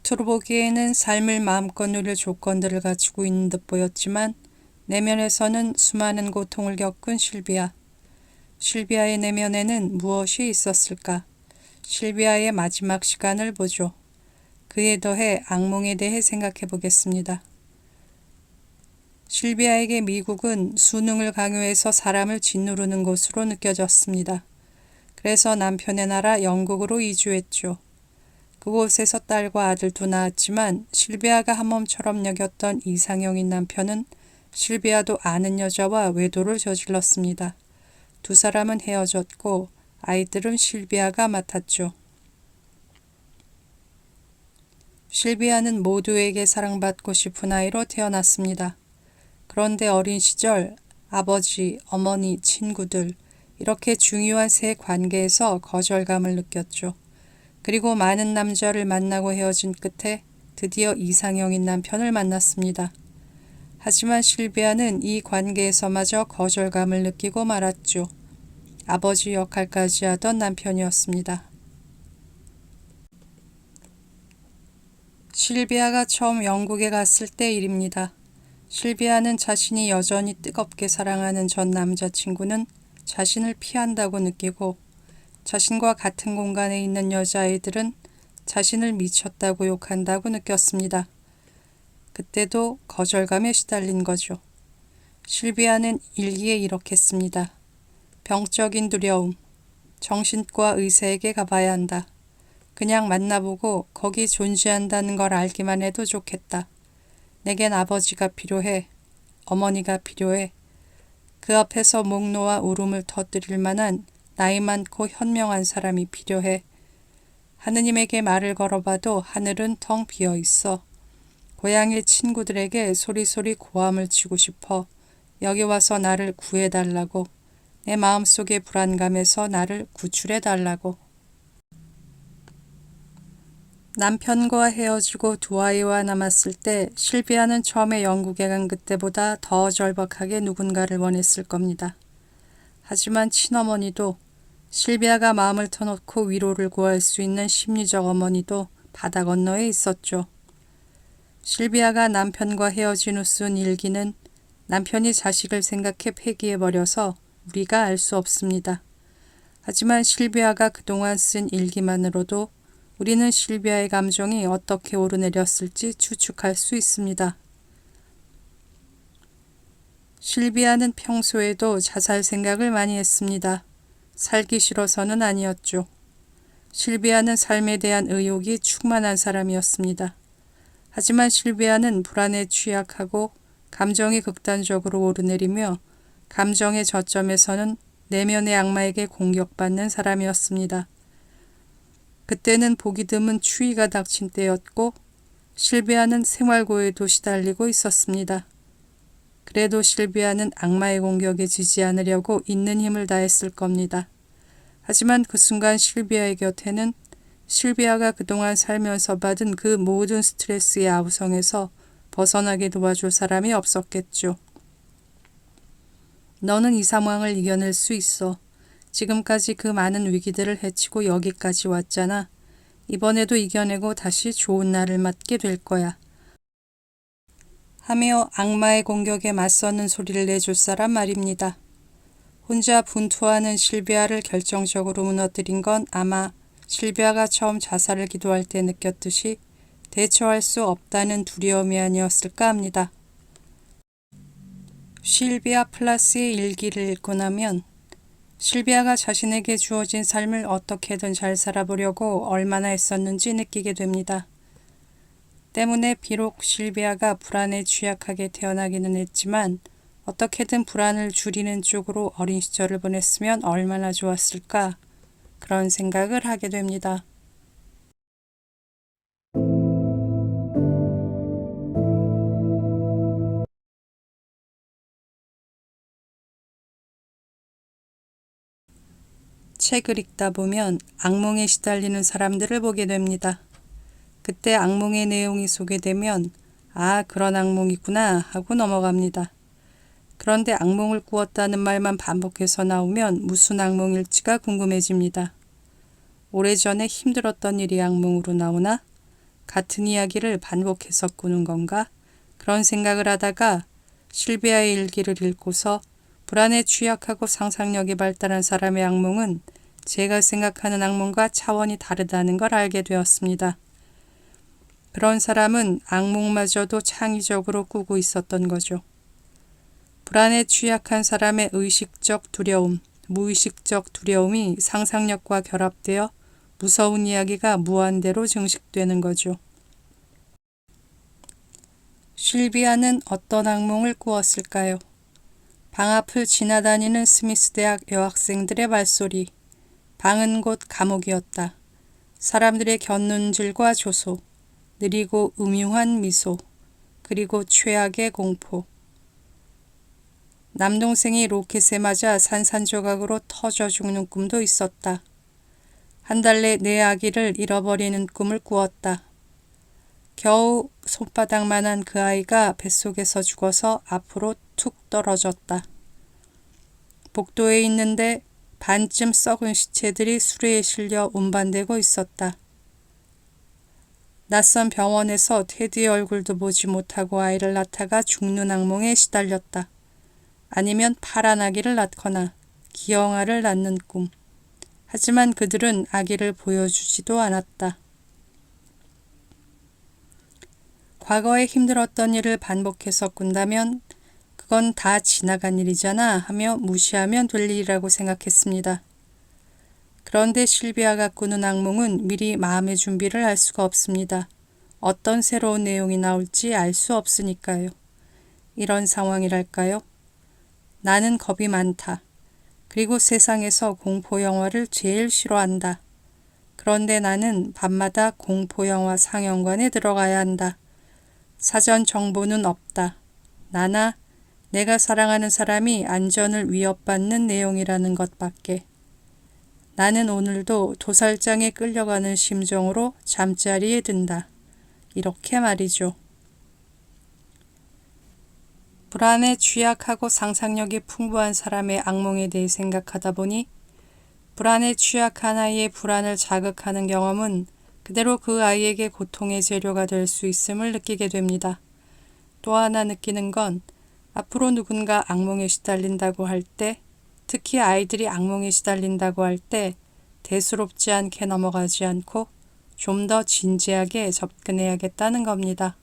겉으로 보기에는 삶을 마음껏 누릴 조건들을 갖추고 있는 듯 보였지만 내면에서는 수많은 고통을 겪은 실비아. 실비아의 내면에는 무엇이 있었을까? 실비아의 마지막 시간을 보죠. 그에 더해 악몽에 대해 생각해 보겠습니다. 실비아에게 미국은 수능을 강요해서 사람을 짓누르는 곳으로 느껴졌습니다. 그래서 남편의 나라 영국으로 이주했죠. 그곳에서 딸과 아들도 낳았지만 실비아가 한 몸처럼 여겼던 이상형인 남편은 실비아도 아는 여자와 외도를 저질렀습니다. 두 사람은 헤어졌고 아이들은 실비아가 맡았죠. 실비아는 모두에게 사랑받고 싶은 아이로 태어났습니다. 그런데 어린 시절 아버지, 어머니, 친구들 이렇게 중요한 세 관계에서 거절감을 느꼈죠. 그리고 많은 남자를 만나고 헤어진 끝에 드디어 이상형인 남편을 만났습니다. 하지만 실비아는 이 관계에서마저 거절감을 느끼고 말았죠. 아버지 역할까지 하던 남편이었습니다. 실비아가 처음 영국에 갔을 때 일입니다. 실비아는 자신이 여전히 뜨겁게 사랑하는 전 남자친구는 자신을 피한다고 느끼고 자신과 같은 공간에 있는 여자아이들은 자신을 미쳤다고 욕한다고 느꼈습니다. 그때도 거절감에 시달린 거죠. 실비아는 일기에 이렇게 씁니다. 병적인 두려움. 정신과 의사에게 가봐야 한다. 그냥 만나보고 거기 존재한다는 걸 알기만 해도 좋겠다. 내겐 아버지가 필요해. 어머니가 필요해. 그 앞에서 목 놓아 울음을 터뜨릴 만한 나이 많고 현명한 사람이 필요해. 하느님에게 말을 걸어봐도 하늘은 텅 비어 있어. 고향의 친구들에게 소리소리 고함을 치고 싶어. 여기 와서 나를 구해달라고. 내 마음속의 불안감에서 나를 구출해달라고. 남편과 헤어지고 두 아이와 남았을 때 실비아는 처음에 영국에 간 그때보다 더 절박하게 누군가를 원했을 겁니다. 하지만 친어머니도 실비아가 마음을 터놓고 위로를 구할 수 있는 심리적 어머니도 바다 건너에 있었죠. 실비아가 남편과 헤어진 후 쓴 일기는 남편이 자식을 생각해 폐기해버려서 우리가 알 수 없습니다. 하지만 실비아가 그동안 쓴 일기만으로도 우리는 실비아의 감정이 어떻게 오르내렸을지 추측할 수 있습니다. 실비아는 평소에도 자살 생각을 많이 했습니다. 살기 싫어서는 아니었죠. 실비아는 삶에 대한 의욕이 충만한 사람이었습니다. 하지만 실비아는 불안에 취약하고 감정이 극단적으로 오르내리며 감정의 저점에서는 내면의 악마에게 공격받는 사람이었습니다. 그때는 보기 드문 추위가 닥친 때였고 실비아는 생활고에도 시달리고 있었습니다. 그래도 실비아는 악마의 공격에 지지 않으려고 있는 힘을 다했을 겁니다. 하지만 그 순간 실비아의 곁에는 실비아가 그동안 살면서 받은 그 모든 스트레스의 아우성에서 벗어나게 도와줄 사람이 없었겠죠. 너는 이 상황을 이겨낼 수 있어. 지금까지 그 많은 위기들을 헤치고 여기까지 왔잖아. 이번에도 이겨내고 다시 좋은 날을 맞게 될 거야. 하며 악마의 공격에 맞서는 소리를 내줄 사람 말입니다. 혼자 분투하는 실비아를 결정적으로 무너뜨린 건 아마 실비아가 처음 자살을 기도할 때 느꼈듯이 대처할 수 없다는 두려움이 아니었을까 합니다. 실비아 플라스의 일기를 읽고 나면 실비아가 자신에게 주어진 삶을 어떻게든 잘 살아보려고 얼마나 애썼는지 느끼게 됩니다. 때문에 비록 실비아가 불안에 취약하게 태어나기는 했지만 어떻게든 불안을 줄이는 쪽으로 어린 시절을 보냈으면 얼마나 좋았을까 그런 생각을 하게 됩니다. 책을 읽다 보면 악몽에 시달리는 사람들을 보게 됩니다. 그때 악몽의 내용이 소개되면 아, 그런 악몽이구나 하고 넘어갑니다. 그런데 악몽을 꾸었다는 말만 반복해서 나오면 무슨 악몽일지가 궁금해집니다. 오래전에 힘들었던 일이 악몽으로 나오나? 같은 이야기를 반복해서 꾸는 건가? 그런 생각을 하다가 실비아의 일기를 읽고서 불안에 취약하고 상상력이 발달한 사람의 악몽은 제가 생각하는 악몽과 차원이 다르다는 걸 알게 되었습니다. 그런 사람은 악몽마저도 창의적으로 꾸고 있었던 거죠. 불안에 취약한 사람의 의식적 두려움, 무의식적 두려움이 상상력과 결합되어 무서운 이야기가 무한대로 증식되는 거죠. 실비아는 어떤 악몽을 꾸었을까요? 방 앞을 지나다니는 스미스 대학 여학생들의 발소리. 방은 곧 감옥이었다. 사람들의 곁눈질과 조소, 느리고 음흉한 미소, 그리고 최악의 공포. 남동생이 로켓에 맞아 산산조각으로 터져 죽는 꿈도 있었다. 한 달 내 내 아기를 잃어버리는 꿈을 꾸었다. 겨우 손바닥만한 그 아이가 뱃속에서 죽어서 앞으로 툭 떨어졌다. 복도에 있는데 반쯤 썩은 시체들이 수레에 실려 운반되고 있었다. 낯선 병원에서 테디의 얼굴도 보지 못하고 아이를 낳다가 죽는 악몽에 시달렸다. 아니면 파란 아기를 낳거나 기형아를 낳는 꿈. 하지만 그들은 아기를 보여주지도 않았다. 과거에 힘들었던 일을 반복해서 꾼다면 그건 다 지나간 일이잖아 하며 무시하면 될 일이라고 생각했습니다. 그런데 실비아가 꾸는 악몽은 미리 마음의 준비를 할 수가 없습니다. 어떤 새로운 내용이 나올지 알 수 없으니까요. 이런 상황이랄까요? 나는 겁이 많다. 그리고 세상에서 공포영화를 제일 싫어한다. 그런데 나는 밤마다 공포영화 상영관에 들어가야 한다. 사전 정보는 없다. 나나 내가 사랑하는 사람이 안전을 위협받는 내용이라는 것밖에. 나는 오늘도 도살장에 끌려가는 심정으로 잠자리에 든다. 이렇게 말이죠. 불안에 취약하고 상상력이 풍부한 사람의 악몽에 대해 생각하다 보니 불안에 취약한 아이의 불안을 자극하는 경험은 그대로 그 아이에게 고통의 재료가 될 수 있음을 느끼게 됩니다. 또 하나 느끼는 건 앞으로 누군가 악몽에 시달린다고 할 때, 특히 아이들이 악몽에 시달린다고 할 때 대수롭지 않게 넘어가지 않고 좀 더 진지하게 접근해야겠다는 겁니다.